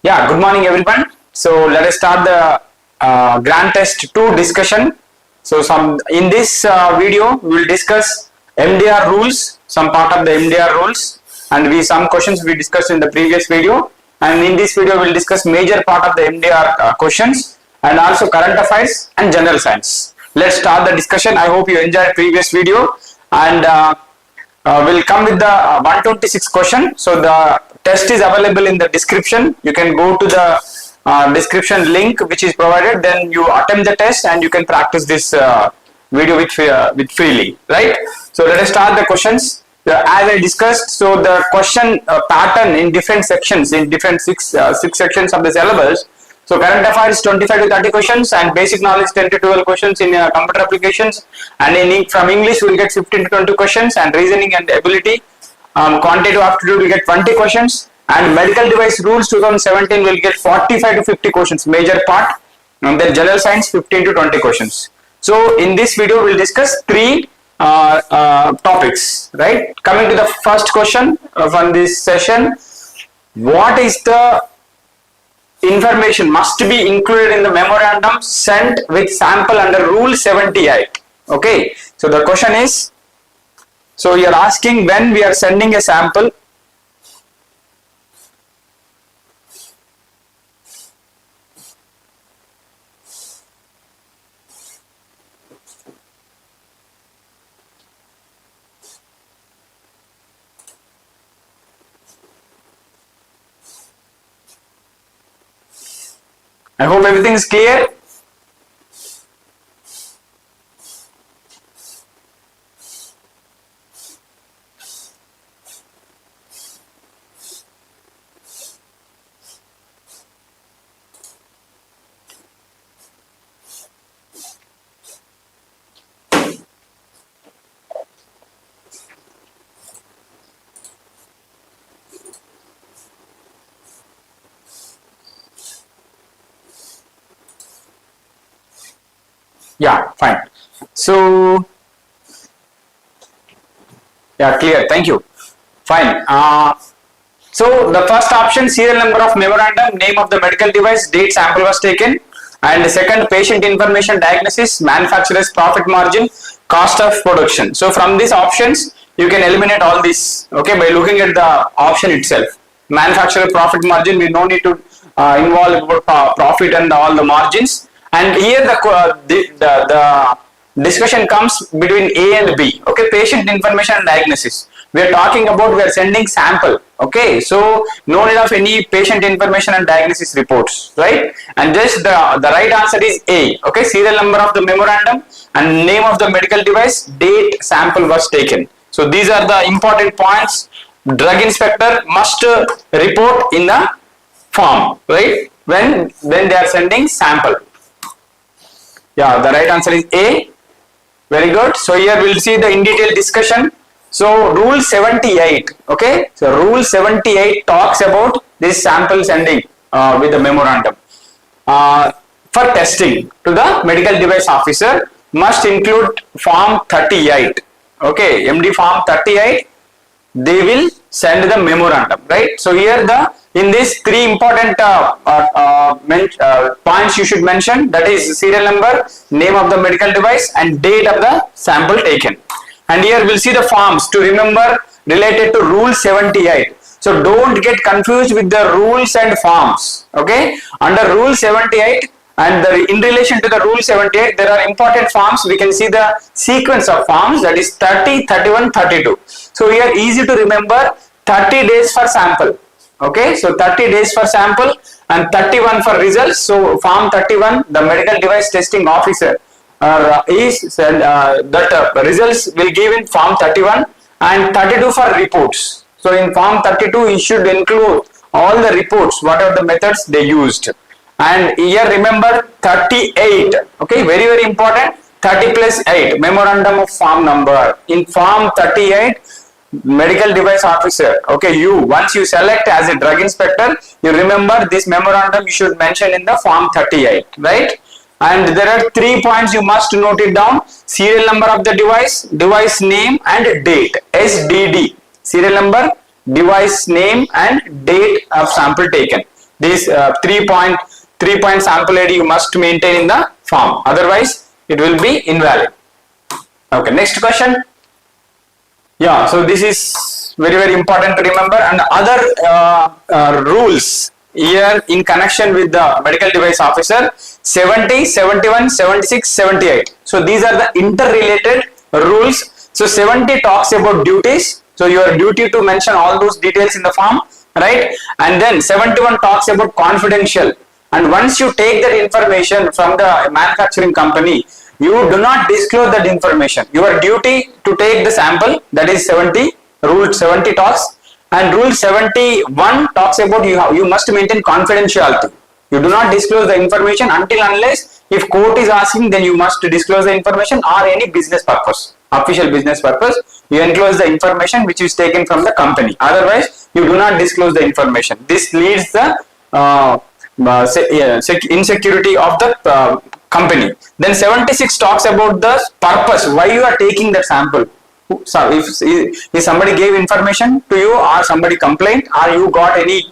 Yeah, good morning everyone. So let us start the grand test 2 discussion. So in this video we will discuss MDR rules, some part of the MDR rules, and some questions we discussed in the previous video. And in this video we will discuss major part of the MDR questions and also current affairs and general science. Let's start the discussion. I hope you enjoyed previous video, and we'll come with the 126 question. So the test is available in the description. You can go to the description link which is provided, then you attempt the test and you can practice this video with freely, right? So let us start the questions. As I discussed, so the question pattern in different sections, in different six sections of the syllabus. So current affairs 25 to 30 questions, and basic knowledge 10 to 12 questions in computer applications, and from English we will get 15 to 20 questions, and reasoning and ability, quantitative aptitude will get 20 questions, and medical device rules 2017 will get 45 to 50 questions, major part, and then general science 15 to 20 questions. So in this video we will discuss three topics, right? Coming to the first question from this session, what is the information must be included in the memorandum sent with sample under Rule 78? Okay, so the question is, so you are asking when we are sending a sample, I hope everything is clear. Yeah, fine. So, yeah, clear. Thank you. Fine. So the first option, serial number of memorandum, name of the medical device, date sample was taken, and the second, patient information, diagnosis, manufacturer's profit margin, cost of production. So from these options, you can eliminate all this. Okay, by looking at the option itself. Manufacturer profit margin, we no need to involve profit and all the margins. And here the discussion comes between A and B. Okay, patient information and diagnosis. We are talking about, we are sending sample. Okay, so no need of any patient information and diagnosis reports, right? And just the right answer is A. Okay, serial number of the memorandum and name of the medical device, date sample was taken. So these are the important points drug inspector must report in the form, right? When they are sending sample. Yeah, the right answer is A. Very good. So here we'll see the in detail discussion. So Rule 78. Okay. So Rule 78 talks about this sample sending with the memorandum. For testing to the medical device officer must include Form 38. Okay. MD Form 38. They will send the memorandum, right? So here in this three important points you should mention, that is serial number, name of the medical device, and date of the sample taken. And here we'll see the forms to remember related to Rule 78. So don't get confused with the rules and forms. Okay, under Rule 78 and in relation to the Rule 78, there are important forms. We can see the sequence of forms, that is 30, 31, 32. So here easy to remember, 30 days for sample. Okay, so 30 days for sample and 31 for results. So Form 31, the medical device testing officer that results will give in Form 31, and 32 for reports. So in Form 32, you should include all the reports, what are the methods they used. And here remember 38. Okay, very very important. 30 plus 8, memorandum of form number. In Form 38, medical device officer, okay, once you select as a drug inspector, you remember this memorandum you should mention in the Form 38, right? And there are 3 points you must note it down: serial number of the device, device name and date, SDD, serial number, device name and date of sample taken. This 3 point sample ID you must maintain in the form. Otherwise, it will be invalid. Okay, next question. Yeah, so this is very important to remember. And other rules here in connection with the medical device officer, 70, 71, 76, 78. So these are the interrelated rules. So 70 talks about duties. So your duty to mention all those details in the form, right? And then 71 talks about confidential. And once you take that information from the manufacturing company, you do not disclose that information. Your duty to take the sample, that is 70, rule 70 talks. And rule 71 talks about you must maintain confidentiality. You do not disclose the information until unless if court is asking, then you must disclose the information, or any business purpose, official business purpose. You enclose the information which is taken from the company. Otherwise, you do not disclose the information. This leads the insecurity of the company. Then 76 talks about the purpose, why you are taking that sample. So if somebody gave information to you, or somebody complained, or you got any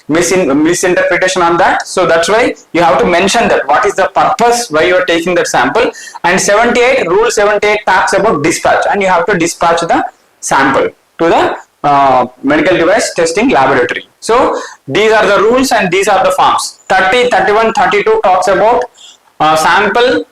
misinterpretation on that, so that's why you have to mention that what is the purpose why you are taking that sample. And 78, rule 78 talks about dispatch, and you have to dispatch the sample to the medical device testing laboratory. So these are the rules and these are the forms. 30, 31, 32 talks about sample,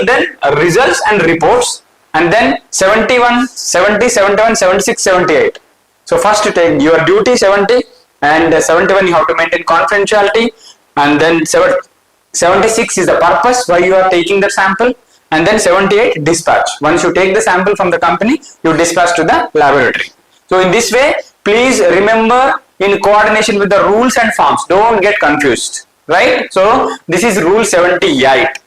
then results and reports. And then 71, 70, 71, 76, 78. So first you take your duty 70, and 71 you have to maintain confidentiality, and then 76 is the purpose why you are taking the sample, and then 78 dispatch. Once you take the sample from the company, you dispatch to the laboratory. So in this way, please remember in coordination with the rules and forms. Don't get confused, right? So this is rule 78.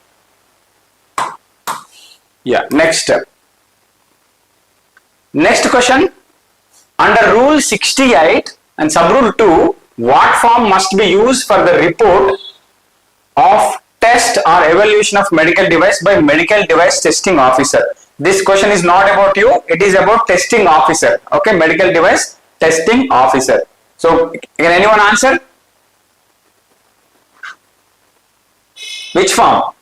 Yeah, next step. Next question, under rule 68 and subrule 2, what form must be used for the report of test or evaluation of medical device by medical device testing officer? This question is not about you, it is about testing officer. Okay, medical device testing officer. So can anyone answer? Which form?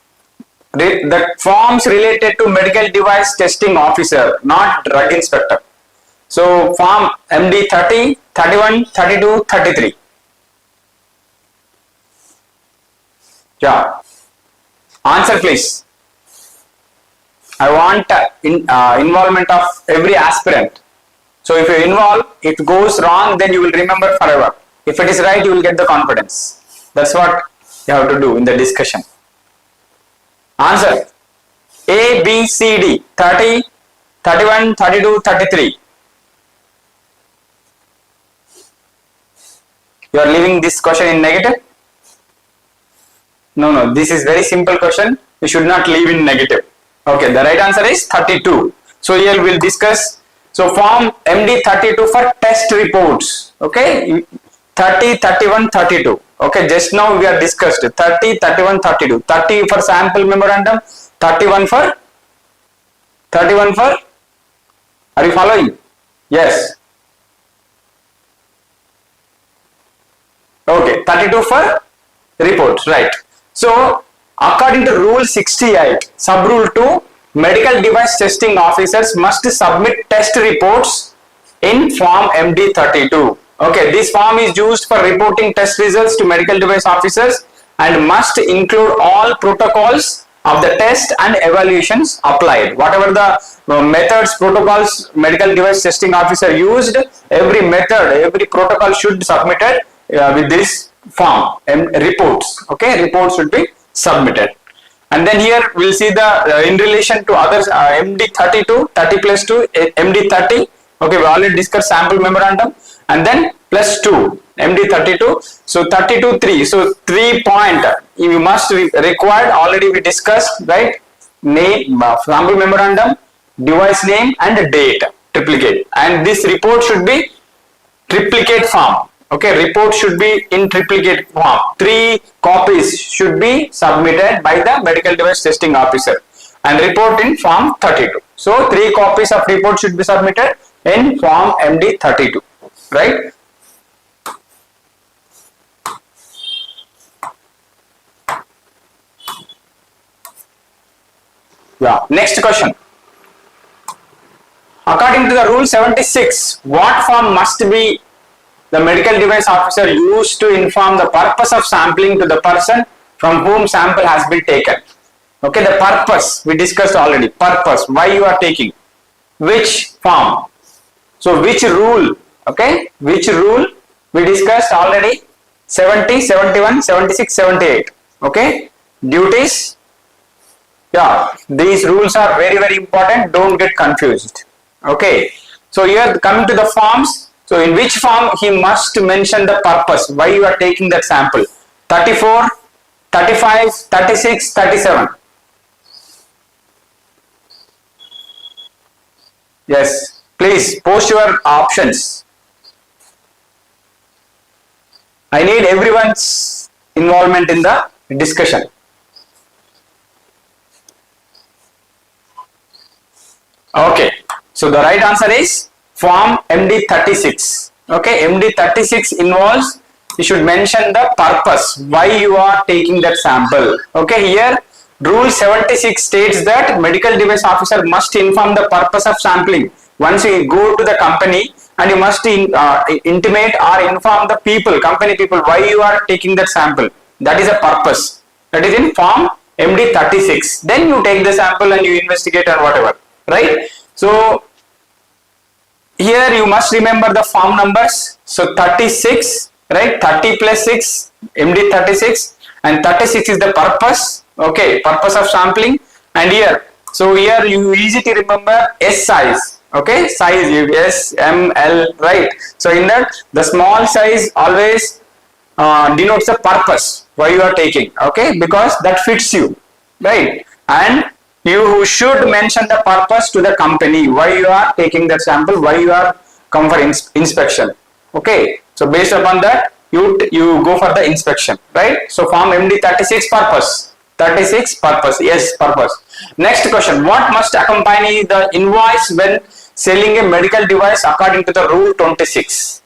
The forms related to medical device testing officer, not drug inspector. So form MD 30, 31, 32, 33. Yeah. Answer please. I want involvement of every aspirant. So if you involve, if it goes wrong, then you will remember forever. If it is right, you will get the confidence. That's what you have to do in the discussion. Answer A, B, C, D, 30, 31, 32, 33. You are leaving this question in negative? No, this is very simple question. You should not leave in negative. Okay, the right answer is 32. So here we will discuss. So form MD 32 for test reports. Okay, 30, 31, 32. Okay, just now we have discussed 30, 31, 32. 30 for sample memorandum, 31 for, are you following? Yes. Okay, 32 for reports, right. So, according to rule 68, subrule 2, medical device testing officers must submit test reports in form MD 32. Okay, this form is used for reporting test results to medical device officers and must include all protocols of the test and evaluations applied. Whatever the methods, protocols medical device testing officer used, every method, every protocol should be submitted with this form and reports. Okay, reports should be submitted. And then here we will see the in relation to others, MD 32, 30 plus 2, MD 30. Okay, we already discussed sample memorandum. And then plus 2, MD 32. So 32, 3. So 3 point you must required, already we discussed, right? Name, sample memorandum, device name and date, triplicate. And this report should be triplicate form. Okay, report should be in triplicate form. 3 copies should be submitted by the medical device testing officer and report in form 32. So 3 copies of report should be submitted in form MD 32. Right? Yeah. Next question. According to the rule 76, what form must be the medical device officer used to inform the purpose of sampling to the person from whom sample has been taken? Okay, the purpose we discussed already. Purpose, why you are taking, which form. So which rule, okay, which rule we discussed already, 70, 71, 76, 78. Okay, duties. Yeah, these rules are very, very important. Don't get confused. Okay, so here coming to the forms. So in which form he must mention the purpose, why you are taking that sample. 34, 35, 36, 37. Yes, please post your options. I need everyone's involvement in the discussion. Okay, so the right answer is form MD36. Okay, MD36 involves, you should mention the purpose, why you are taking that sample. Okay, here rule 76 states that medical device officer must inform the purpose of sampling. Once you go to the company, and you must intimate or inform the people, company people, why you are taking that sample. That is a purpose. That is in form MD36. Then you take the sample and you investigate or whatever. Right? So here you must remember the form numbers. So 36, right? 30 plus 6, MD36, and 36 is the purpose. Okay, purpose of sampling. And here, so here you easy to remember S size. Okay, size S, M, L, right? So in that, the small size always denotes the purpose why you are taking. Okay, because that fits you, right? And you should mention the purpose to the company, why you are taking that sample, why you are come for inspection. Okay, so based upon that, you go for the inspection, right? So form MD36 purpose, 36 purpose, yes, purpose. Next question, what must accompany the invoice when selling a medical device according to the rule 26?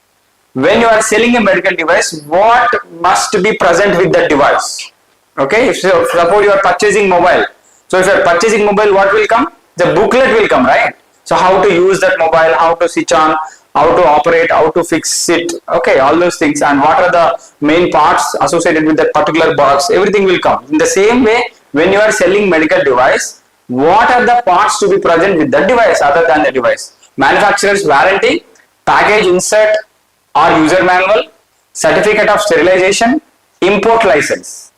When you are selling a medical device, what must be present with the device? Okay, if suppose you are purchasing mobile. So if you are purchasing mobile, what will come? The booklet will come, right? So how to use that mobile, how to switch on, how to operate, how to fix it. Okay, all those things, and what are the main parts associated with that particular box, everything will come. In the same way, when you are selling medical device, what are the parts to be present with the device other than the device? Manufacturer's warranty, package insert or user manual, certificate of sterilization, import license.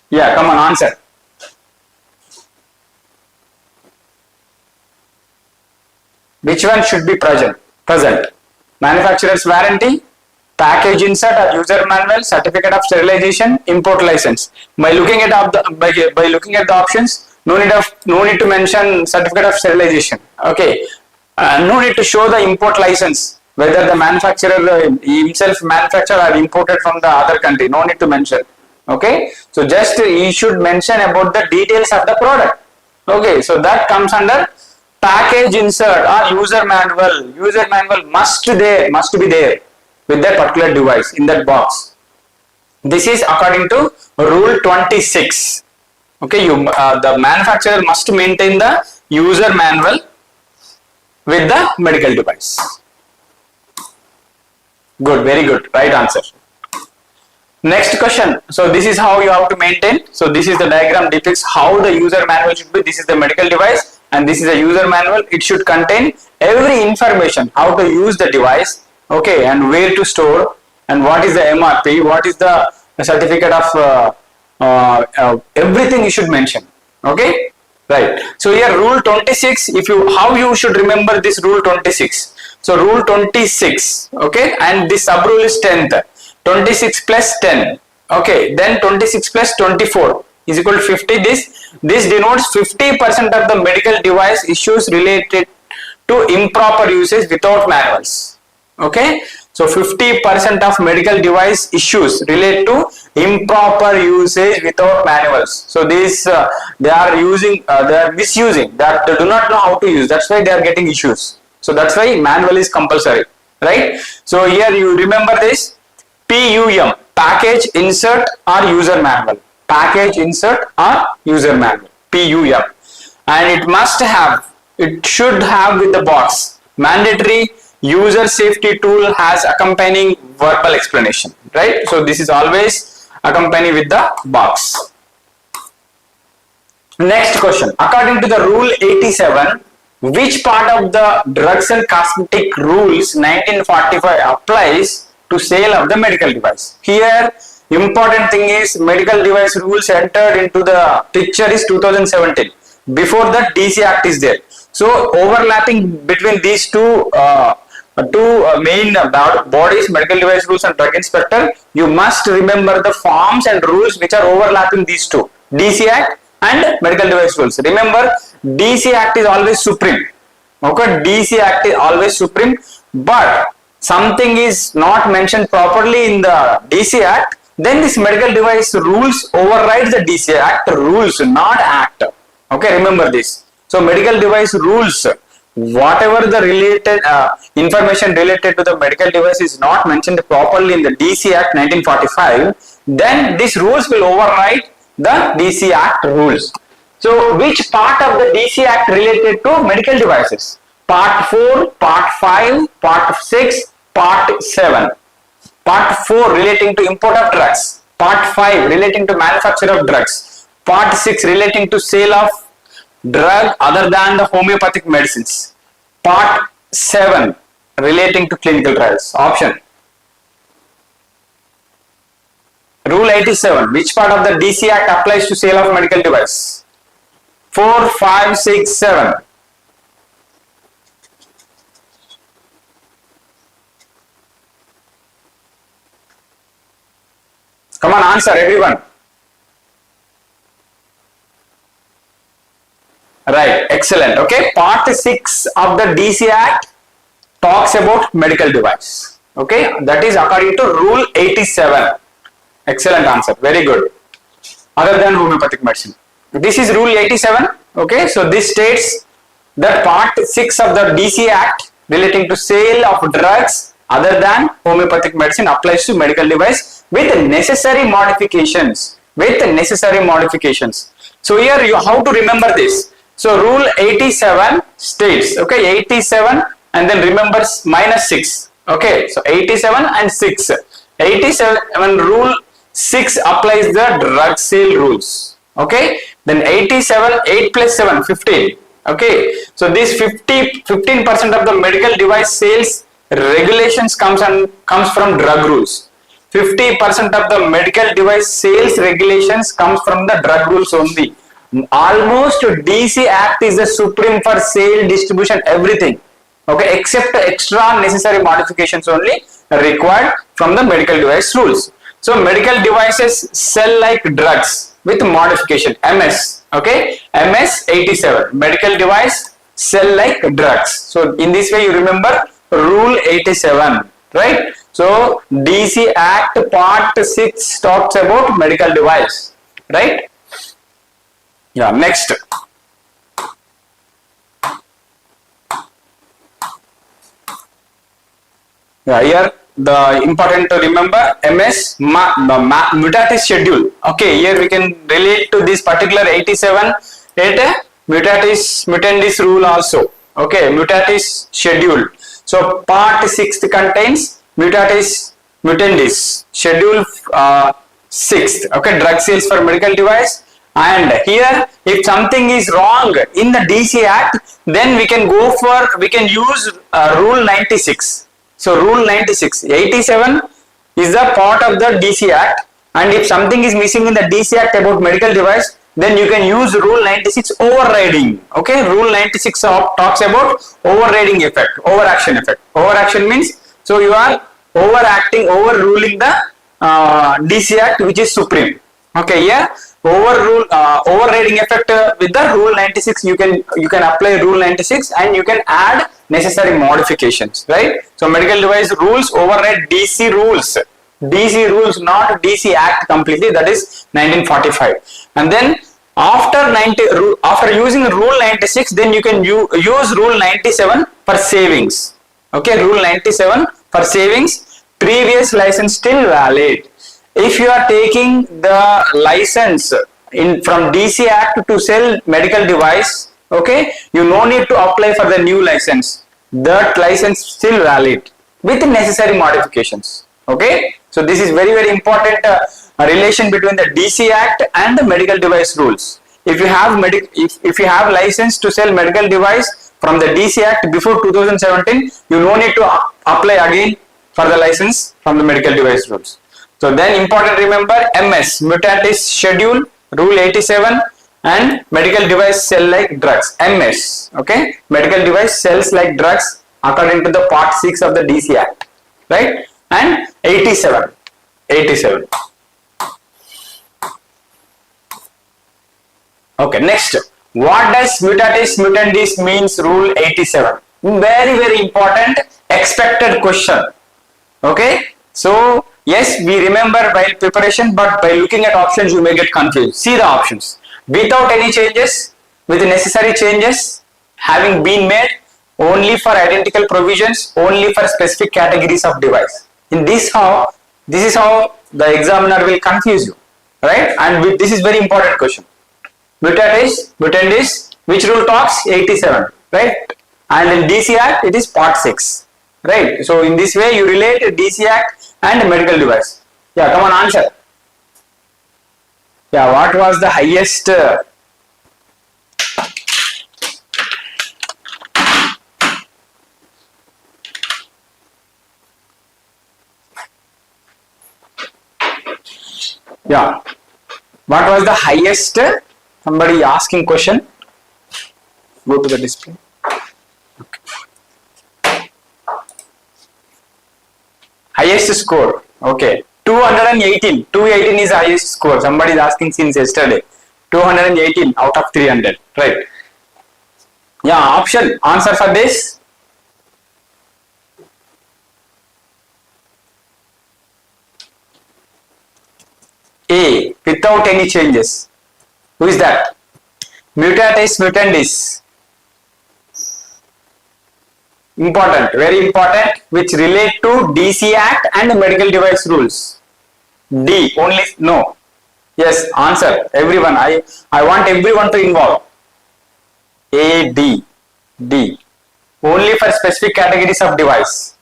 Yeah, come on, answer. Which one should be present? Manufacturer's warranty, package insert or user manual, certificate of sterilization, import license. By looking at the options, no need to mention certificate of sterilization. Okay, no need to show the import license, whether the manufacturer himself manufactured or imported from the other country. No need to mention. Okay, so just you should mention about the details of the product. Okay, so that comes under package insert or user manual. User manual must be there with that particular device in that box. This is according to rule 26. Okay, the manufacturer must maintain the user manual with the medical device. Good, very good, right answer. Next question. So this is how you have to maintain. So this is the diagram depicts how the user manual should be. This is the medical device and this is a user manual. It should contain every information, how to use the device, okay, and where to store, and what is the MRP, what is the certificate of everything you should mention. Okay, right. So here rule 26, how you should remember this rule 26. So rule 26, okay, and this sub rule is 10th. 26 plus 10, okay, then 26 plus 24 is equal to 50. This denotes 50% of the medical device issues related to improper usage without manuals. Okay, so 50% of medical device issues relate to improper usage without manuals. So these they are misusing, that they do not know how to use. That's why they are getting issues. So that's why manual is compulsory, right? So here you remember this. PUM, package insert or user manual. Package insert or user manual. PUM. and it should have with the box mandatory user safety tool has accompanying verbal explanation, right? So this is always accompanied with the box. Next question, according to the rule 87, which part of the drugs and cosmetic rules 1945 applies to sale of the medical device? Here important thing is medical device rules entered into the picture is 2017. Before that DC Act is there. So overlapping between these two main bodies, medical device rules and drug inspector, you must remember the forms and rules which are overlapping these two, DC Act and medical device rules. Remember, DC Act is always supreme. Okay, DC Act is always supreme, but something is not mentioned properly in the DC Act, then this medical device rules override the DC Act rules, not Act. Okay, remember this. So medical device rules, whatever the related information related to the medical device is not mentioned properly in the DC Act 1945, then these rules will override the DC Act rules. So which part of the DC Act related to medical devices? Part 4, Part 5, Part 6, Part 7. Part 4 relating to import of drugs. Part 5 relating to manufacture of drugs. Part 6 relating to sale of drug other than the homeopathic medicines. Part 7 relating to clinical trials. Option. Rule 87. Which part of the DC Act applies to sale of medical device? 4, 5, 6, 7. Come on, answer everyone. Right, excellent. Okay, part 6 of the DC Act talks about medical device. Okay, that is according to rule 87. Excellent answer, very good. Other than homeopathic medicine. This is rule 87. Okay, so this states that part 6 of the DC Act relating to sale of drugs other than homeopathic medicine applies to medical device with necessary modifications. So here you how to remember this. So rule 87 states, okay, 87 and then remember minus 6. Okay, so 87 and 6. 87 rule 6 applies the drug sale rules. Okay, then 87, 8 plus 7, 15. Okay, so this 15% of the medical device sales regulations comes from drug rules. 50% of the medical device sales regulations comes from the drug rules only. Almost DC Act is the supreme for sale, distribution, everything. Okay, except extra necessary modifications only required from the medical device rules. So medical devices sell like drugs with modification, MS. Okay, MS 87. Medical device sell like drugs. So in this way you remember rule 87, right? So DC Act part 6 talks about medical device, right? Yeah, next. Yeah, here the important to remember MS mutatis schedule. Okay, here we can relate to this particular 87 mutatis mutandis rule also. Okay, mutatis schedule. So part 6 contains mutatis mutandis schedule 6. Okay, drug sales for medical device. And here if something is wrong in the DC Act, then we can use rule 96. So rule 96, 87 is the part of the DC Act, and if something is missing in the DC Act about medical device, then you can use rule 96 overriding. Okay, rule 96 talks about overriding effect, overaction effect. Overaction means, so you are overruling the DC Act which is supreme. Okay, yeah, overriding effect with the rule 96, you can apply rule 96 and you can add necessary modifications, right? So medical device rules override DC rules, not DC Act completely, that is 1945. And then after using rule 96, then you can use rule 97 for savings. Okay, rule 97 for savings, previous license still valid. If you are taking the license from DC Act to sell medical device Okay, you no need to apply for the new license. That license still valid with necessary modifications. Okay, so this is very important relation between the DC Act and the medical device rules. If you have if you have license to sell medical device from the DC Act before 2017, you no need to apply again for the license from the medical device rules. So then important remember MS mutatis schedule rule 87 and medical device sell like drugs MS. Okay, medical device sells like drugs according to the part 6 of the DC Act, right? And 87. Okay, next, what does mutatis mutandis means rule 87? Very important expected question. Okay, so yes, we remember while preparation, but by looking at options you may get confused. See the options: without any changes, with necessary changes having been made, only for identical provisions, only for specific categories of device. In this is how the examiner will confuse you, right? And this is very important question. Mutatis mutandis, which rule talks 87, right? And in DC Act it is part 6, right? So in this way you relate DC Act and medical device. Yeah, come on, answer. Yeah, what was the highest yeah, what was the highest somebody asking question? Go to the display. Highest score. Okay. 218. 218 is highest score. Somebody is asking since yesterday. 218 out of 300. Right. Yeah, option. Answer for this. A. Without any changes. Who is that? Mutatis mutandis. Important, very important, which relate to DC Act and medical device rules. D, only, no. Yes, answer, everyone. I want everyone to involve. A, D, D. Only for specific categories of device.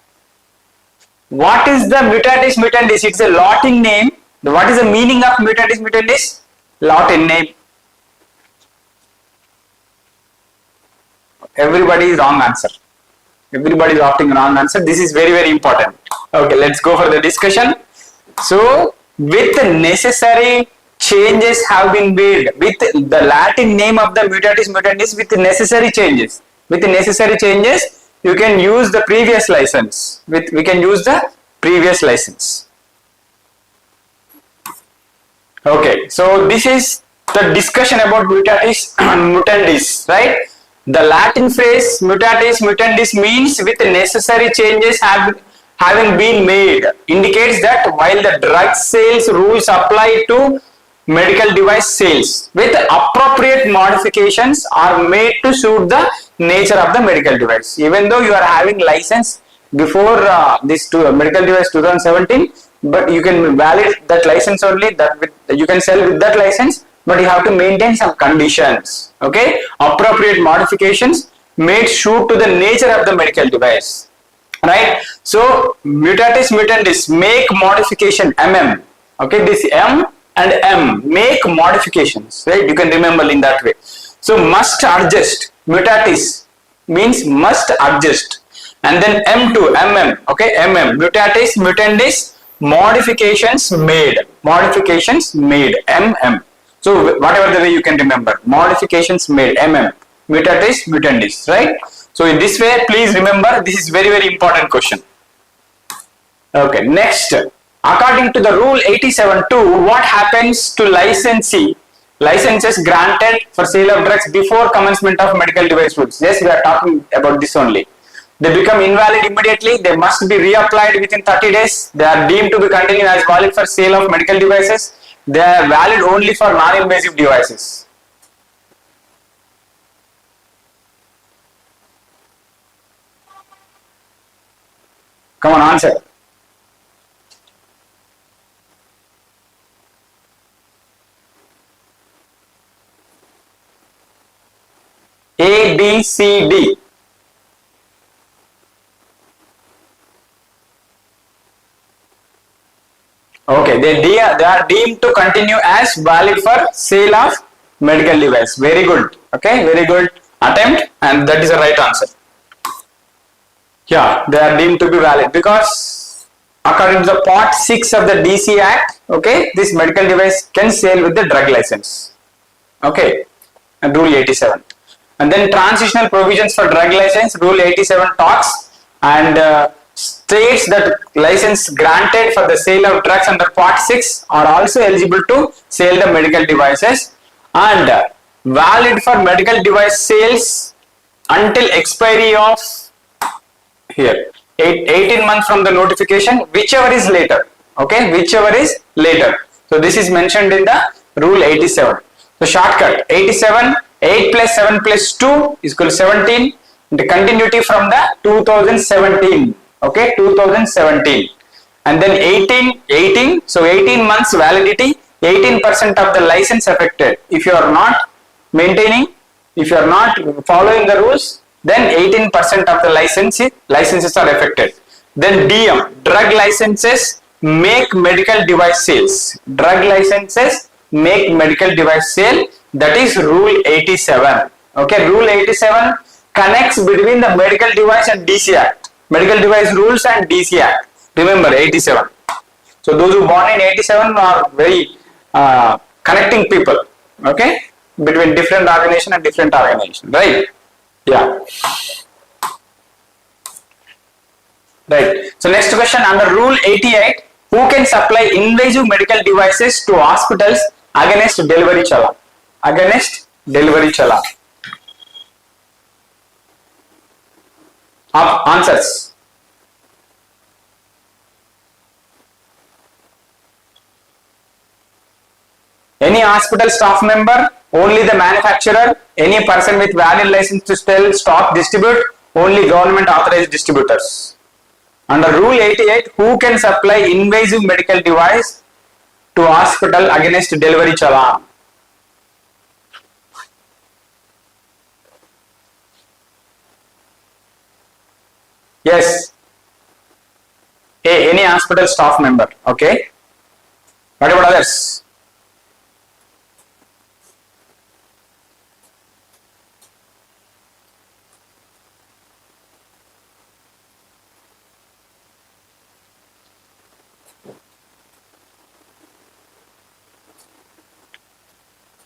What is the mutatis mutandis? It's a Latin name. What is the meaning of mutatis mutandis? Latin name. Everybody is wrong answer. Everybody is opting wrong answer. This is very important. Okay, let's go for the discussion. So, with the necessary changes have been made with the Latin name of the mutatis mutandis with necessary changes. With necessary changes, you can use the previous license. We can use the previous license. Okay, so this is the discussion about mutatis mutandis, right? The Latin phrase mutatis mutandis means with necessary changes having been made, indicates that while the drug sales rules apply to medical device sales, with appropriate modifications are made to suit the nature of the medical device. Even though you are having license before this medical device 2017, but you can valid that license only, you can sell with that license, but you have to maintain some conditions. Okay, appropriate modifications made suit to the nature of the medical device, right? So mutatis mutandis, make modification, okay, this M and M, make modifications, right? You can remember in that way. So must adjust, mutatis means must adjust, and then M2 okay, mutatis mutandis, modifications made, so whatever the way you can remember, modifications made, mutatis mutandis, right? So in this way, please remember, this is very important question. Okay, next, according to the rule 87.2, what happens to licenses granted for sale of drugs before commencement of medical device rules? Yes, we are talking about this only. They become invalid immediately. They must be reapplied within 30 days. They are deemed to be continued as valid for sale of medical devices. They are valid only for non-invasive devices. Come on, answer. A, B, C, D. Okay, they are deemed to continue as valid for sale of medical device. Very good. Okay, very good attempt, and that is the right answer. Yeah, they are deemed to be valid because according to the part 6 of the DC Act, okay, this medical device can sell with the drug license. Okay, and Rule 87. And then transitional provisions for drug license, Rule 87 talks and states that license granted for the sale of drugs under part 6 are also eligible to sell the medical devices and valid for medical device sales until expiry of here 18 months from the notification, whichever is later. Okay, whichever is later. So this is mentioned in the Rule 87. So shortcut 87, 8 plus 7 plus 2 is equal to 17. The continuity from the 2017. Okay, 2017. And then 18, so 18 months validity, 18% of the license affected. If you are not maintaining, if you are not following the rules, then 18% of the licenses are affected. Then DM, drug licenses make medical device sales. Drug licenses make medical device sale, that is Rule 87. Okay, Rule 87 connects between the medical device and DC Act. Medical device rules and DC Act. Remember 87. So those who born in 87 are very connecting people. Okay, between different organization and different organization, right? Yeah. Right. So next question, under Rule 88, who can supply invasive medical devices to hospitals against delivery challan? Against delivery challan. Answers. Any hospital staff member, only the manufacturer, any person with valid license to sell, stock, distribute, only government authorized distributors. Under Rule 88, who can supply invasive medical device to hospital against delivery challan? Yes. Any hospital staff member. Okay. What about others?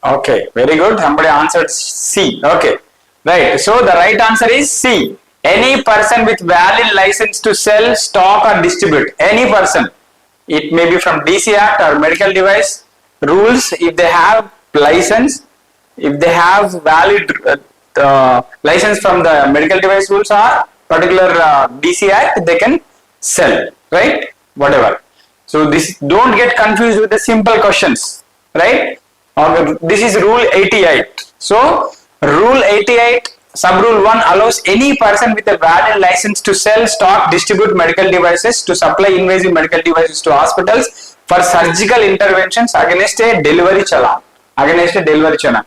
Okay, very good. Somebody answered C. Okay, right. So the right answer is C. Any person with valid license to sell, stock or distribute. Any person. It may be from DC Act or medical device rules. If they have license, if they have valid license from the medical device rules or particular DC Act, they can sell. Right? Whatever. So this, don't get confused with the simple questions. Right? This is Rule 88. So Rule 88 Sub-Rule 1 allows any person with a valid license to sell, stock, distribute medical devices, to supply invasive medical devices to hospitals for surgical interventions against a delivery challan. Against a delivery challan.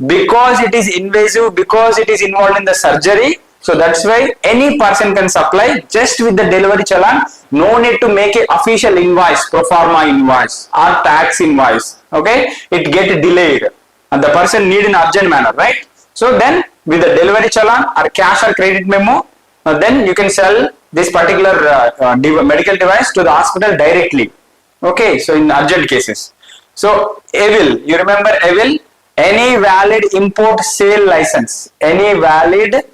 Because it is invasive, because it is involved in the surgery, so that's why any person can supply just with the delivery challan. No need to make an official invoice, pro forma invoice or tax invoice. Okay, it get delayed and the person need in urgent manner, right? So then with the delivery challan or cash or credit memo, then you can sell this particular medical device to the hospital directly. Okay, so in urgent cases. So AVIL, you remember AVIL? Any valid import sale license, any valid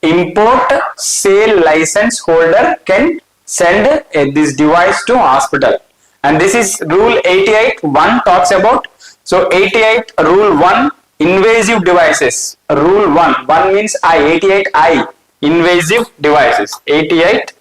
import sale license holder can send this device to hospital. And this is Rule 88 1 talks about. So 88 Rule 1 invasive devices. Rule 1 means I, 88 I, invasive devices. 88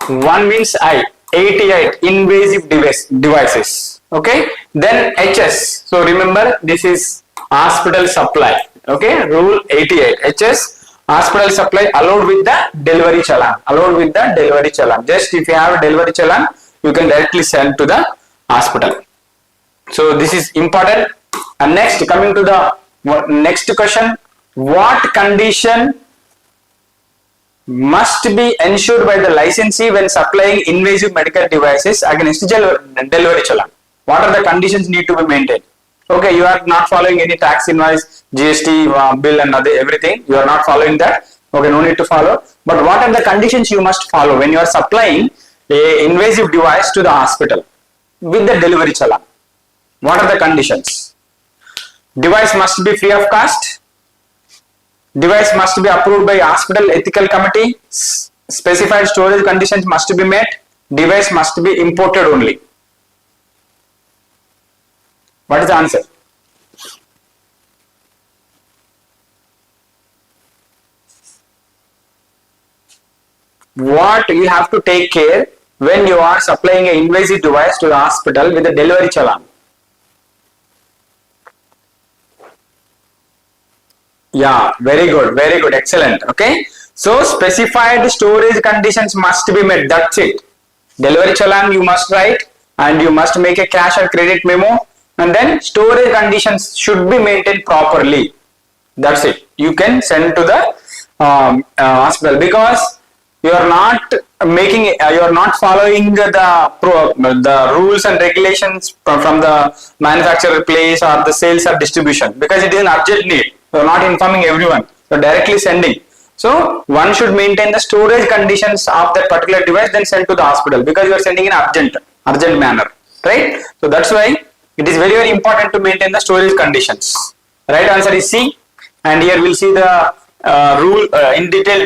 1 means I, 88 invasive devices. Okay, then HS. So remember, this is hospital supply. Okay, Rule 88 HS, hospital supply allowed with the delivery challan. Allowed with the delivery challan. Just if you have a delivery challan, you can directly send to the hospital. So this is important. And next, coming to the next question, What condition must be ensured by the licensee when supplying invasive medical devices against delivery challan? What are the conditions need to be maintained? Okay, you are not following any tax invoice, GST bill and everything. You are not following that. Okay, no need to follow. But what are the conditions you must follow when you are supplying a invasive device to the hospital with the delivery challan? What are the conditions? Device must be free of cost. Device must be approved by hospital ethical committee. Specified storage conditions must be met. Device must be imported only. What is the answer? What you have to take care when you are supplying an invasive device to the hospital with a delivery challan? Yeah, very good, excellent. Okay, so specified storage conditions must be met. That's it. Delivery challan you must write, and you must make a cash or credit memo, and then storage conditions should be maintained properly. That's it. You can send to the hospital, because you are not making, you are not following the rules and regulations from the manufacturer place or the sales or distribution, because it is an urgent need. You are not informing everyone. You are directly sending. So one should maintain the storage conditions of that particular device, then send to the hospital, because you are sending in urgent manner, right? So that's why it is very important to maintain the storage conditions. Right answer is C. And here we'll see the rule in detail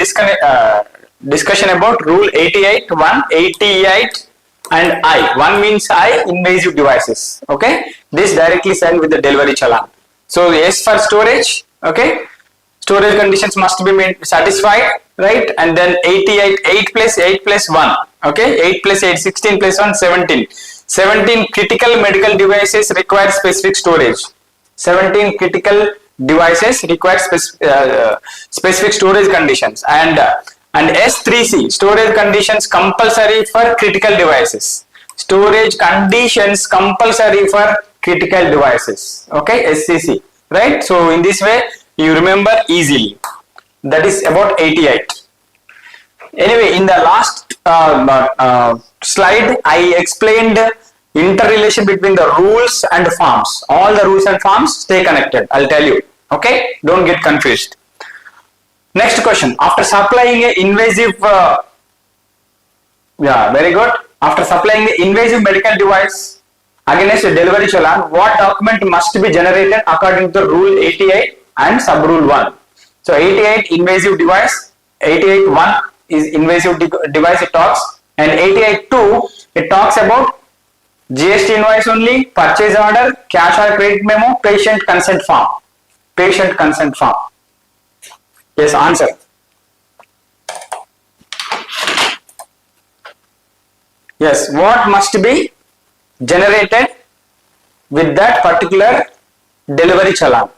discussion about rule 88, 1, 88 and I. 1 means I, invasive devices. Okay, this directly sent with the delivery challan. So S for storage. Okay, storage conditions must be satisfied, right? And then 88, 8 plus 1. Okay, 8 plus 8, 16 plus 1, 17. 17 critical medical devices require specific storage. 17 critical devices require specific storage conditions. And S3C, storage conditions compulsory for critical devices. Storage conditions compulsory for critical devices. Okay, SCC, right? So in this way you remember easily. That is about 88. Anyway, in the last slide I explained interrelation between the rules and forms. All the rules and forms stay connected, I'll tell you. Okay, don't get confused. Next question. After supplying a invasive very good. After supplying the invasive medical device against a delivery challan, what document must be generated according to rule 88 and sub rule 1? So 88 invasive device, 88.1 is invasive device it talks, and 88.2 it talks about GST invoice only, purchase order, cash or credit memo, patient consent form. Patient consent form. Yes, answer. Yes, what must be generated with that particular delivery challan?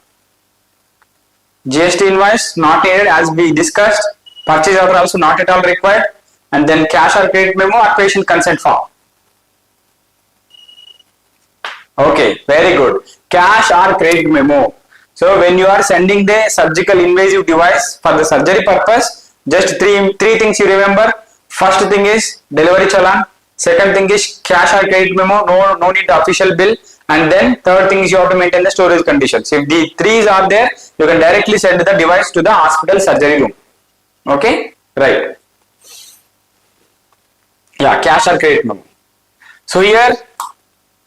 GST invoice not needed, as we discussed. Purchase order also not at all required. And then cash or credit memo or patient consent form. Okay, very good. Cash or credit memo. So when you are sending the surgical invasive device for the surgery purpose, just three things you remember. First thing is delivery challan. Second thing is cash or credit memo, no need the official bill. And then third thing is you have to maintain the storage conditions. If the threes are there, you can directly send the device to the hospital surgery room. Okay, right. Yeah, cash or credit memo. So here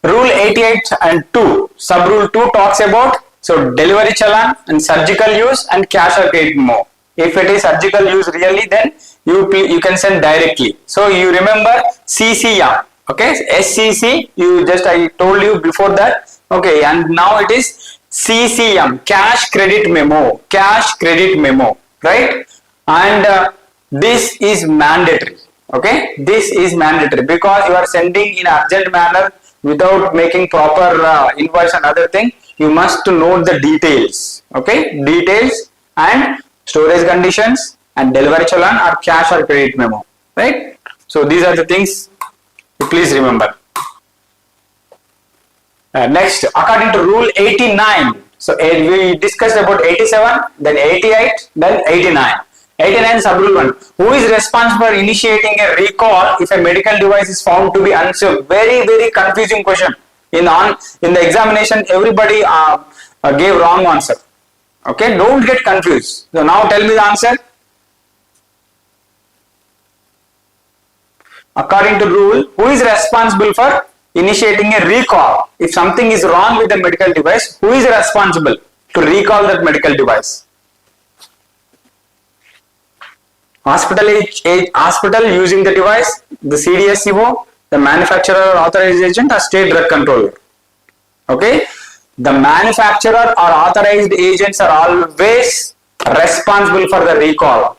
rule 88 and 2, sub rule 2 talks about delivery challan and surgical use and cash or credit memo. If it is surgical use really, then you can send directly. So you remember CCM. Okay, SCC I told you before that. Okay, and now it is CCM, cash credit memo, right? And this is mandatory. Okay, this is mandatory because you are sending in urgent manner without making proper invoice and other thing. You must note the details. Okay, details and storage conditions and delivery challan or cash or credit memo, right? So these are the things to please remember. Next, according to rule 89, So we discussed about 87, then 88, then 89. 89 sub-rule 1. Who is responsible for initiating a recall if a medical device is found to be unsafe? Very, very confusing question. In the examination, everybody gave wrong answer. Okay, don't get confused. So now tell me the answer. According to rule, who is responsible for initiating a recall? If something is wrong with the medical device, who is responsible to recall that medical device? Hospital using the device, the CDSCO, the manufacturer or authorized agent, or state drug controller. Okay, the manufacturer or authorized agents are always responsible for the recall.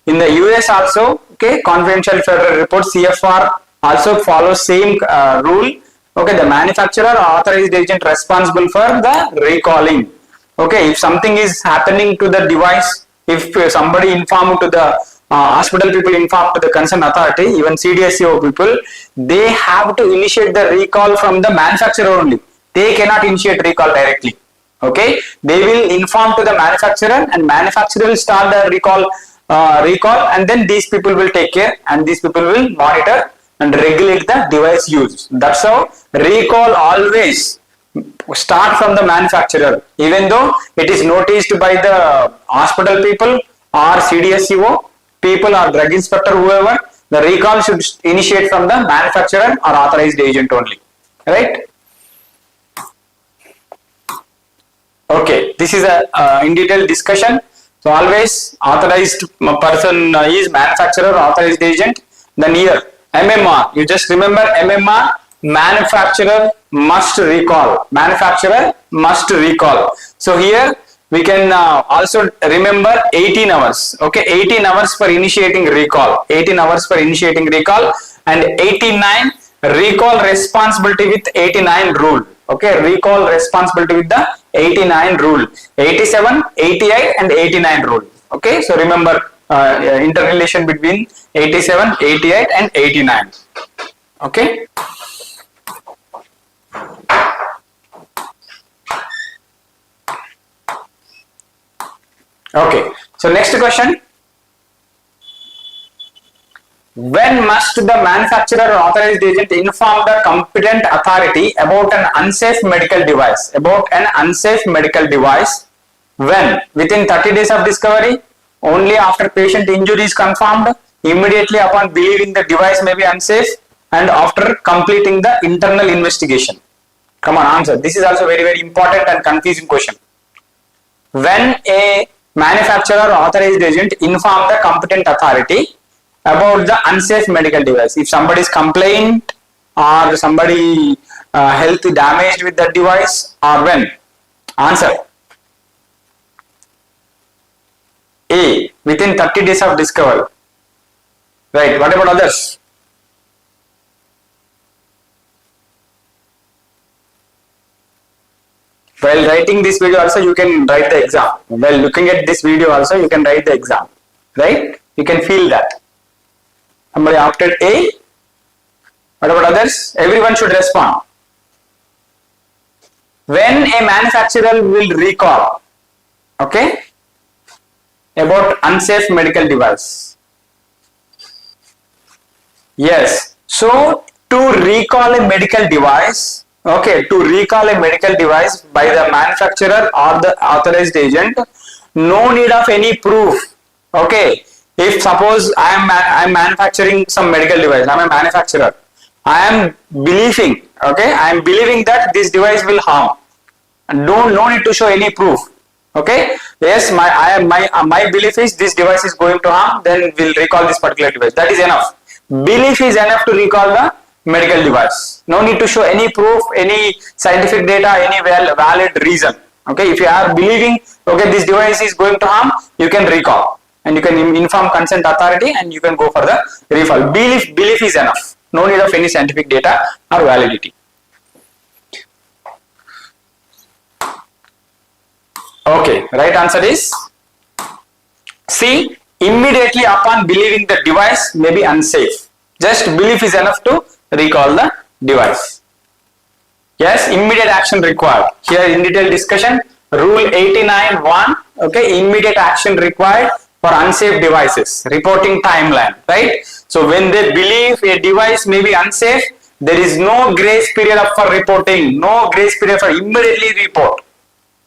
In the US also, okay, confidential federal report CFR also follows same rule. Okay, the manufacturer or authorized agent responsible for the recalling. Okay, if something is happening to the device, if somebody informed to the hospital people, informed to the concerned authority, even CDSCO people, they have to initiate the recall from the manufacturer only. They cannot initiate recall directly. Okay, they will inform to the manufacturer, and manufacturer will start the recall, and then these people will take care, and these people will monitor and regulate the device use. That's how recall always start from the manufacturer, even though it is noticed by the hospital people or CDSCO people or drug inspector, whoever. The recall should initiate from the manufacturer or authorized agent only, right? Okay, this is a in detail discussion. So always authorized person is manufacturer or authorized agent. Then here MMR, you just remember MMR, manufacturer must recall. Manufacturer must recall. So here we can also remember 18 hours. Okay, 18 hours for initiating recall. 18 hours for initiating recall, and 89 recall responsibility with 89 rule. Okay, recall responsibility with the 89 rule. 87, 88 and 89 rule. Okay, so remember interrelation between 87, 88 and 89. Okay. Okay, so next question. When must the manufacturer or authorized agent inform the competent authority about an unsafe medical device? About an unsafe medical device. When? Within 30 days of discovery? Only after patient injury is confirmed? Immediately upon believing the device may be unsafe? And after completing the internal investigation? Come on, answer. This is also very, very important and confusing question. When a manufacturer or authorized agent inform the competent authority about the unsafe medical device? If somebody is complained or somebody health damaged with that device, or when? Answer. A, within 30 days of discovery. Right, what about others? While writing this video also, you can write the exam. While looking at this video also, you can write the exam. Right? You can feel that. Somebody opted A. What about others? Everyone should respond. When a manufacturer will recall, okay, about unsafe medical device. Yes. So to recall a medical device, okay, to recall a medical device by the manufacturer or the authorized agent, no need of any proof. Okay. If suppose I am manufacturing some medical device, I am a manufacturer. I am believing, okay, I am believing that this device will harm. And no need to show any proof. Okay. Yes, my belief is this device is going to harm. Then we'll recall this particular device. That is enough. Belief is enough to recall the medical device. No need to show any proof, any scientific data, any valid reason. Okay. If you are believing, okay, this device is going to harm, you can recall. And you can inform consent authority and you can go for the recall. Belief is enough. No need of any scientific data or validity. Okay, right answer is C. Immediately upon believing the device may be unsafe. Just belief is enough to recall the device. Yes, immediate action required. Here in detailed discussion, Rule 89(1), okay, immediate action required for unsafe devices, reporting timeline, right? So when they believe a device may be unsafe, there is no grace period for reporting, no grace period for immediately report,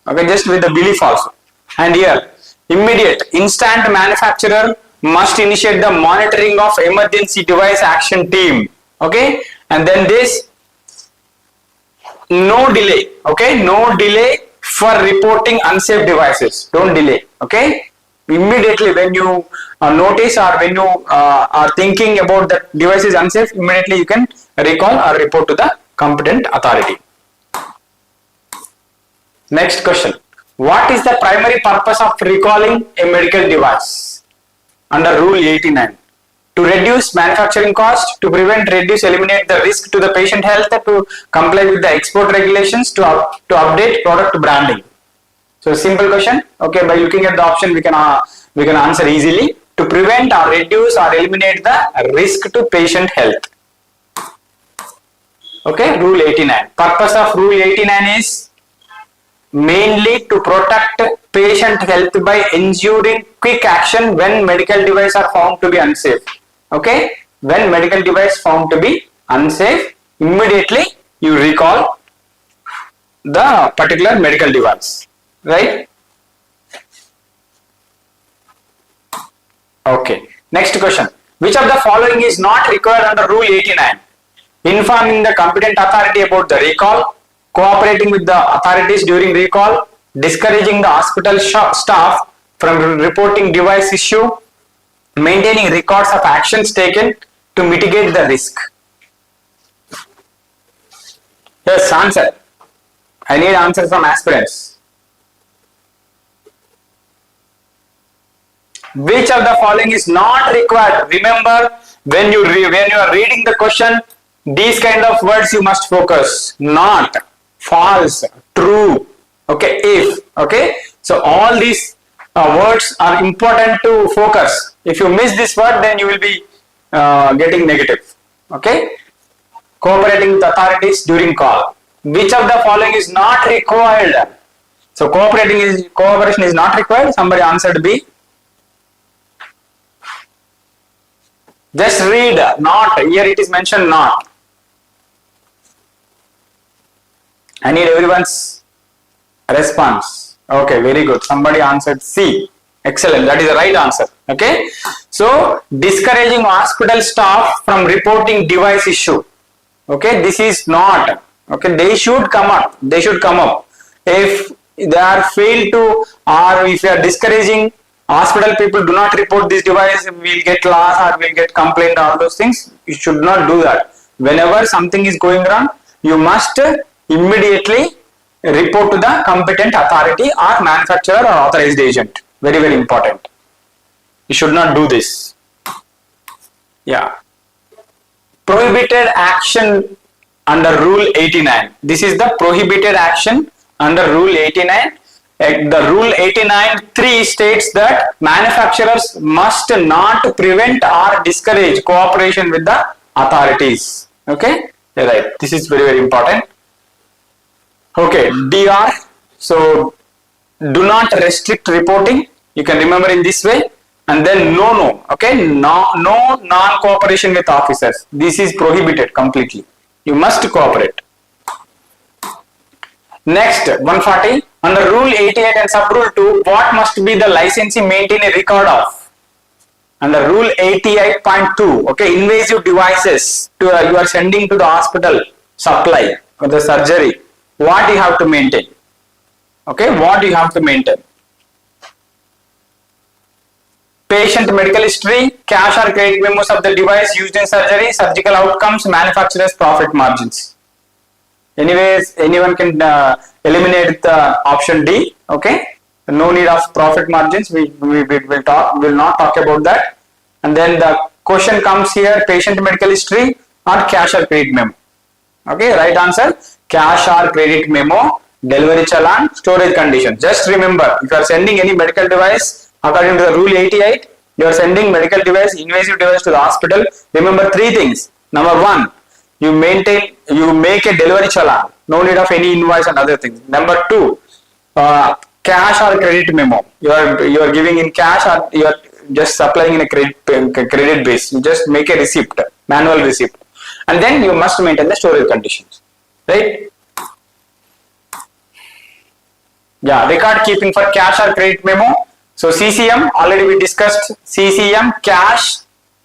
okay, just with the belief also. And here, immediate, instant manufacturer must initiate the monitoring of emergency device action team, okay, and then this, no delay, okay, no delay for reporting unsafe devices, don't delay, okay. Immediately when you notice or when you are thinking about that device is unsafe, immediately you can recall or report to the competent authority. Next question. What is the primary purpose of recalling a medical device? Under Rule 89. To reduce manufacturing cost, to prevent, reduce, eliminate the risk to the patient health, to comply with the export regulations, to update product branding. So simple question. Okay, by looking at the option, we can answer easily. To prevent or reduce or eliminate the risk to patient health. Okay, Rule 89. Purpose of Rule 89 is mainly to protect patient health by ensuring quick action when medical devices are found to be unsafe. Okay, when medical device found to be unsafe, immediately you recall the particular medical device, right? Okay, next question. Which of the following is not required under Rule 89? Informing the competent authority about the recall, cooperating with the authorities during recall, discouraging the hospital staff from reporting device issue, maintaining records of actions taken to mitigate the risk. Yes, answer. I need answers from aspirants. Which of the following is not required? Remember, when you are reading the question, these kind of words you must focus. Not, false, true, okay, if, okay. So all these words are important to focus. If you miss this word, then you will be getting negative, okay. Cooperating with authorities during call. Which of the following is not required? So cooperation is not required. Somebody answered B. Just read not. Here it is mentioned not. I need everyone's response. Okay, very good. Somebody answered C. Excellent. That is the right answer. Okay. So discouraging hospital staff from reporting device issue. Okay, this is not. Okay, they should come up. They should come up. If they are failed to, or if you are discouraging hospital people do not report this device, we'll get loss or we'll get complaint, all those things. You should not do that. Whenever something is going wrong, you must immediately report to the competent authority or manufacturer or authorized agent. Very, very important. You should not do this. Yeah. Prohibited action under Rule 89. This is the prohibited action under Rule 89. The Rule 89(3) states that manufacturers must not prevent or discourage cooperation with the authorities. Okay, right. This is very, very important. Okay, DR. So do not restrict reporting. You can remember in this way. And then no. Okay, no non-cooperation with officers. This is prohibited completely. You must cooperate. Next, 140. Under Rule 88 and Sub-Rule 2, what must be the licensee maintain a record of? Under Rule 88.2, okay, invasive devices you are sending to the hospital supply or the surgery. What you have to maintain? Okay, what you have to maintain? Patient medical history, cash or credit memos of the device used in surgery, surgical outcomes, manufacturer's profit margins. Anyways, anyone can eliminate the option D. Okay, no need of profit margins. We will not talk about that. And then the question comes here: patient medical history or cash or credit memo. Okay, right answer: cash or credit memo, delivery challan, storage condition. Just remember, if you are sending any medical device according to the Rule 88, you are sending medical device, invasive device to the hospital. Remember three things. Number one, you make a delivery challan. No need of any invoice and other things. Number two, cash or credit memo. You are giving in cash, or you are just supplying in a credit base. You just make a receipt, manual receipt, and then you must maintain the storage conditions, right? Yeah, record keeping for cash or credit memo. So CCM, already we discussed CCM, cash,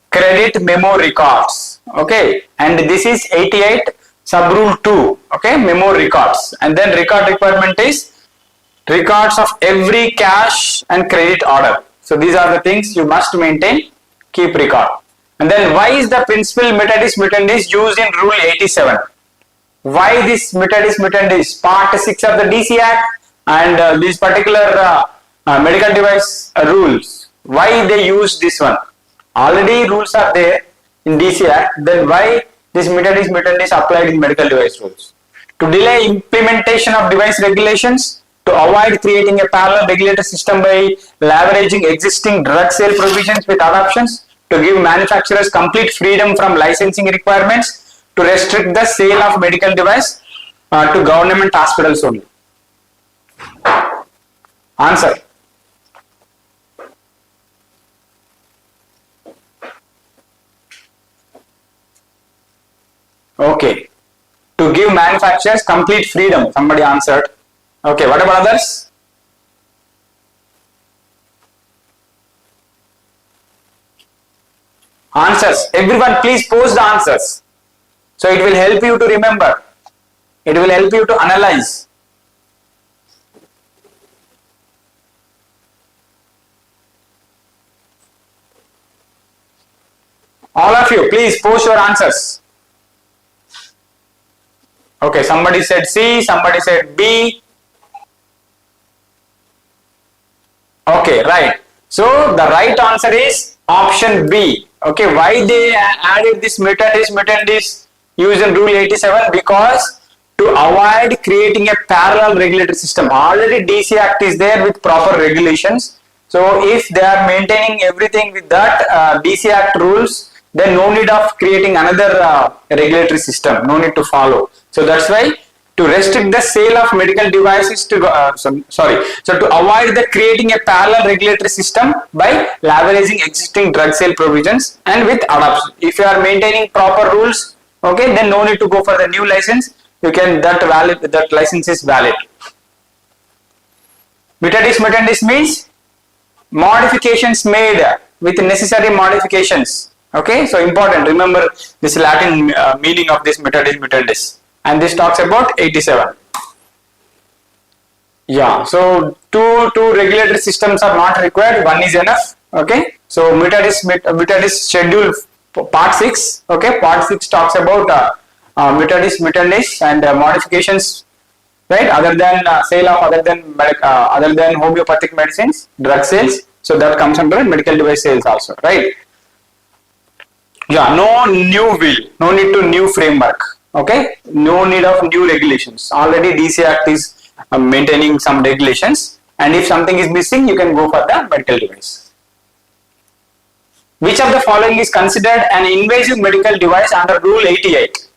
credit memo records. Okay, and this is 88 subrule 2. Okay, memo records, and then record requirement is records of every cash and credit order. So these are the things you must maintain, keep record. And then why is the principal mutandis mutandis used in rule 87? Why this mutandis mutandis? Part 6 of the DC Act and these particular medical device rules. Why they use this one? Already rules are there in DC Act. Then why this mutandis mutandis applied in medical device rules? To delay implementation of device regulations, to avoid creating a parallel regulatory system by leveraging existing drug sale provisions with adoptions, to give manufacturers complete freedom from licensing requirements, to restrict the sale of medical device to government hospitals only. Answer. Okay. To give manufacturers complete freedom. Somebody answered. Okay, what about others? Answers. Everyone please post the answers. So it will help you to remember. It will help you to analyze. All of you, please post your answers. Okay, somebody said C, somebody said B. Okay, right. So the right answer is option B. Okay, why they added this mutandis used in rule 87? Because to avoid creating a parallel regulatory system. Already DC Act is there with proper regulations. So if they are maintaining everything with that DC Act rules, then no need of creating another regulatory system, no need to follow. So that's why to restrict the sale of medical devices to so to avoid the creating a parallel regulatory system by leveraging existing drug sale provisions and with adoption. If you are maintaining proper rules, okay, then no need to go for the new license. You can that license is valid. Mutandis means modifications made with necessary modifications. Okay, so important. Remember this Latin meaning of this mutandis. And this talks about 87. Yeah, so two regulatory systems are not required. One is enough. Okay, so mutandis schedule part 6. Okay, part 6 talks about mutandis and modifications, right? Other than sale of other than homeopathic medicines, drug sales. So that comes under medical device sales also, right? Yeah, no new will, no need to new framework. Okay, no need of new regulations. Already DC Act is maintaining some regulations, and if something is missing, you can go for the medical device. Which of the following is considered an invasive medical device under Rule 88?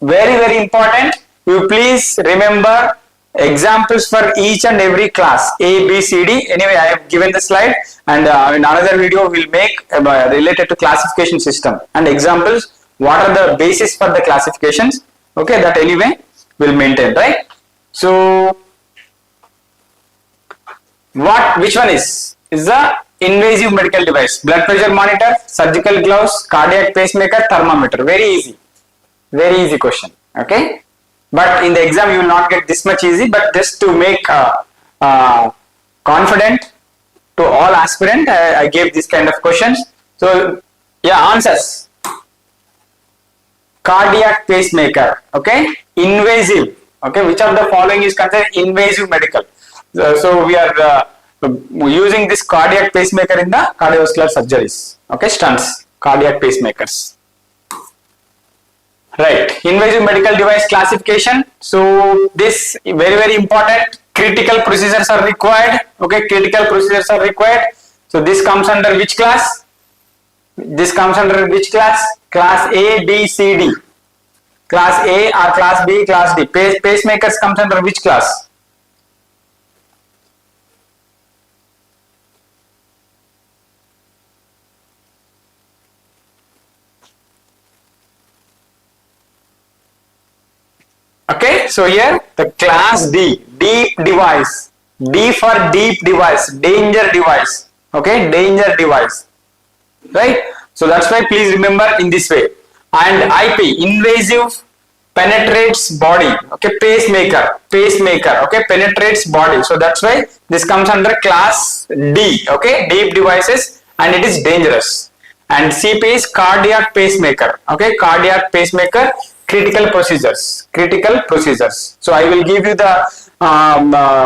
Very important. You please remember examples for each and every class A, B, C, D. Anyway, I have given the slide, and in another video we will make related to classification system and examples. What are the basis for the classifications? Okay, that anyway will maintain, right? So, which one is the invasive medical device? Blood pressure monitor, surgical gloves, cardiac pacemaker, thermometer. Very easy question. Okay, but in the exam you will not get this much easy. But just to make confident to all aspirant, I gave this kind of questions. So, yeah, answers. Cardiac pacemaker, okay, invasive, okay, which of the following is considered invasive medical? So we are using this cardiac pacemaker in the cardiovascular surgeries, okay, stents, cardiac pacemakers, right? Invasive medical device classification. So this very important. Critical procedures are required, okay, critical procedures are required. So this comes under which class? This comes under which class? Class A, B, C, D. Class A or class B, class D. Pacemakers comes under which class? Okay, so here the class D, deep device, D for deep device, danger device. Okay, danger device, right? So that's why please remember in this way. And IP, invasive, penetrates body. Okay, pacemaker, okay, penetrates body. So that's why this comes under class D. Okay, deep devices, and it is dangerous. And CP is cardiac pacemaker. Okay, cardiac pacemaker, critical procedures, So I will give you the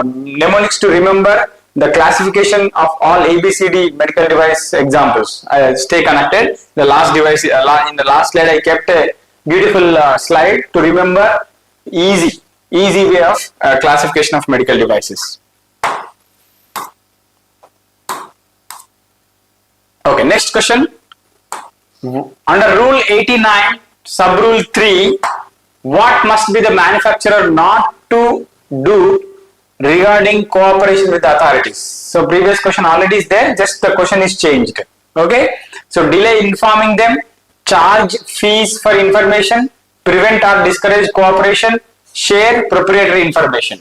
mnemonics to remember the classification of all ABCD medical device examples. Stay connected. The last device in the last slide I kept a beautiful slide to remember easy way of classification of medical devices. Okay, next question. Under Rule 89, Sub Rule 3, what must be the manufacturer not to do regarding cooperation with the authorities? So previous question already is there, just the question is changed. Okay, so delay informing them, charge fees for information, prevent or discourage cooperation, share proprietary information.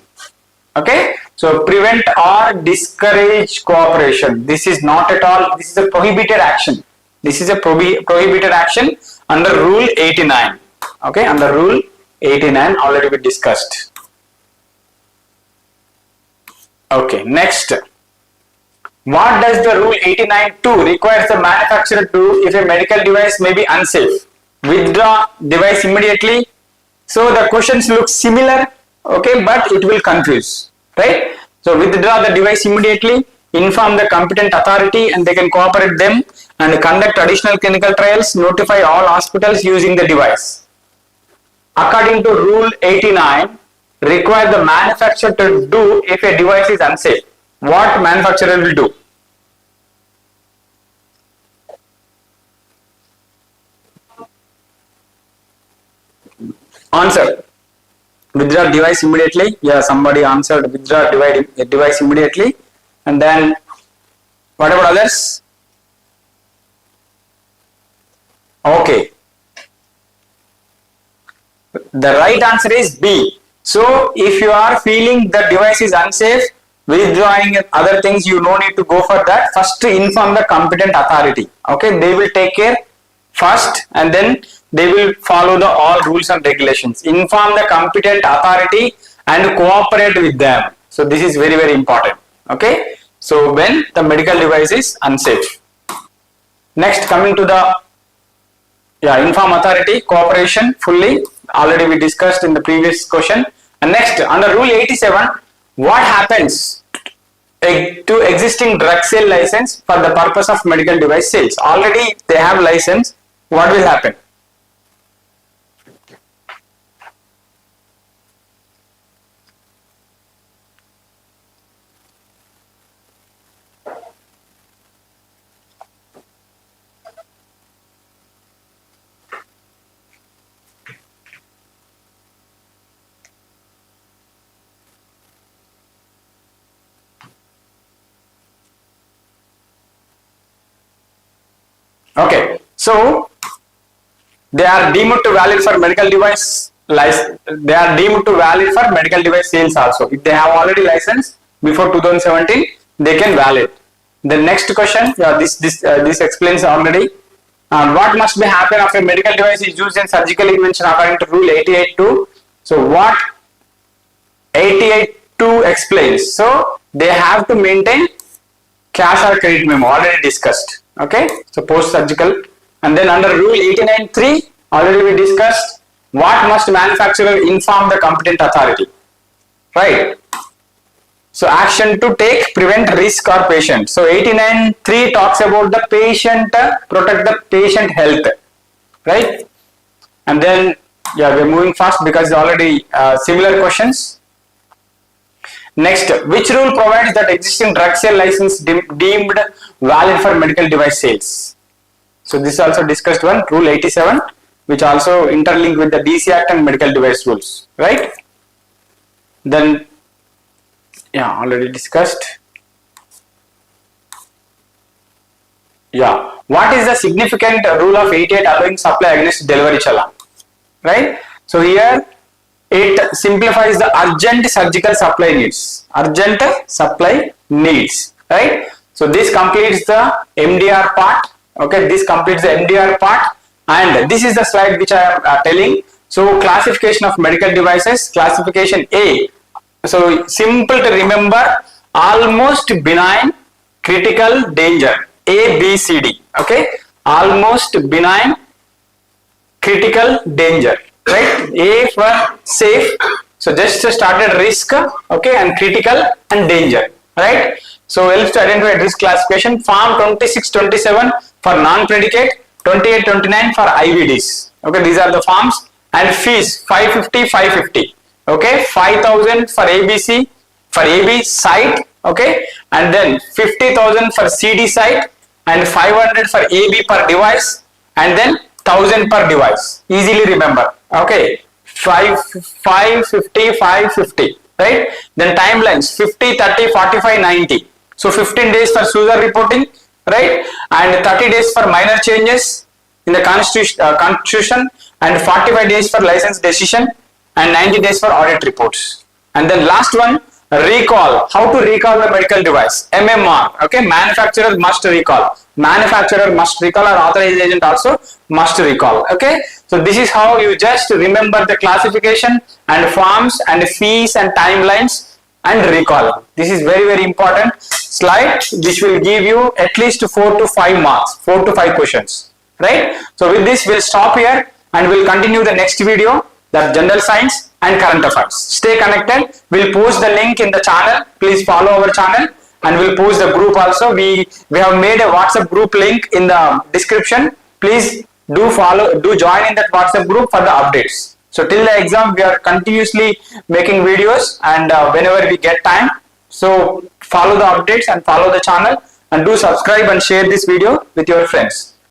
Okay, so prevent or discourage cooperation. This is not at all, this is a prohibited action. This is a prohibited action under Rule 89. Okay, under Rule 89 already we discussed. Okay, next. What does the Rule 89.2 requires the manufacturer to do if a medical device may be unsafe? Withdraw device immediately. So the questions look similar, okay, but it will confuse, right? So withdraw the device immediately, inform the competent authority and they can cooperate them, and conduct additional clinical trials, notify all hospitals using the device. According to Rule 89, require the manufacturer to do if a device is unsafe. What manufacturer will do? Answer. Withdraw device immediately. Yeah, somebody answered withdraw device immediately. And then what about others? Okay. The right answer is B. So if you are feeling the device is unsafe, withdrawing other things, you no need to go for that. First inform the competent authority. Okay, they will take care first and then they will follow the all rules and regulations. Inform the competent authority and cooperate with them. So this is very important. Okay, so when the medical device is unsafe. Next, coming to the inform authority, cooperation fully, already we discussed in the previous question. And next, under Rule 87, what happens to existing drug sale license for the purpose of medical device sales? Already they have license, what will happen? Okay, so they are deemed to valid for medical device license. They are deemed to valid for medical device sales also. If they have already license before 2017, they can valid. The next question, this explains already. What must be happen after a medical device is used in surgical intervention according to Rule 88.2. So what 88.2 explains? So they have to maintain cash or credit memo, already discussed. Okay, so post surgical. And then under Rule 89.3 already we discussed what must manufacturer inform the competent authority, right? So action to take, prevent risk or patient. So 89.3 talks about the patient, protect the patient health, right? And then we're moving fast because already similar questions. Next, which rule provides that existing drug sale license deemed valid for medical device sales? So this is also discussed one, Rule 87, which also interlink with the DC Act and medical device rules, right? Then, already discussed. What is the significant rule of 88 allowing supply against delivery challan? Right? So here, it simplifies the urgent surgical supply needs. Urgent supply needs, right? So this completes the MDR part. Okay, this completes the MDR part, and this is the slide which I am telling. So classification of medical devices, classification A. So simple to remember, almost benign, critical, danger, A, B, C, D. Okay, almost benign, critical, danger, right? A for safe, so just started risk, okay, and critical and danger, right? So helps to identify risk classification. Form 2627 for non-predicate, 2829 for IVDs. Okay, these are the forms. And fees 550, 550. Okay, 5000 for ABC, for AB site. Okay, and then 50,000 for CD site, and 500 for AB per device, and then 1000 per device. Easily remember. Okay, 550, 550. Right? Then timelines 50, 30, 45, 90. So 15 days for user reporting, right? And 30 days for minor changes in the constitution, and 45 days for license decision, and 90 days for audit reports. And then last one, recall. How to recall the medical device? MMR. Okay, manufacturer must recall. Manufacturer must recall, or authorized agent also must recall. Okay, so this is how you just remember the classification and forms and fees and timelines and recall. This is very, very important slide which will give you at least 4 to 5 marks, 4 to 5 questions, right? So with this we'll stop here and we'll continue the next video, that general science and current affairs. Stay connected. We'll post the link in the channel. Please follow our channel, and we'll post the group also. We have made a WhatsApp group link in the description. Please do join in that WhatsApp group for the updates. So till the exam, we are continuously making videos, and whenever we get time, so follow the updates and follow the channel, and do subscribe and share this video with your friends.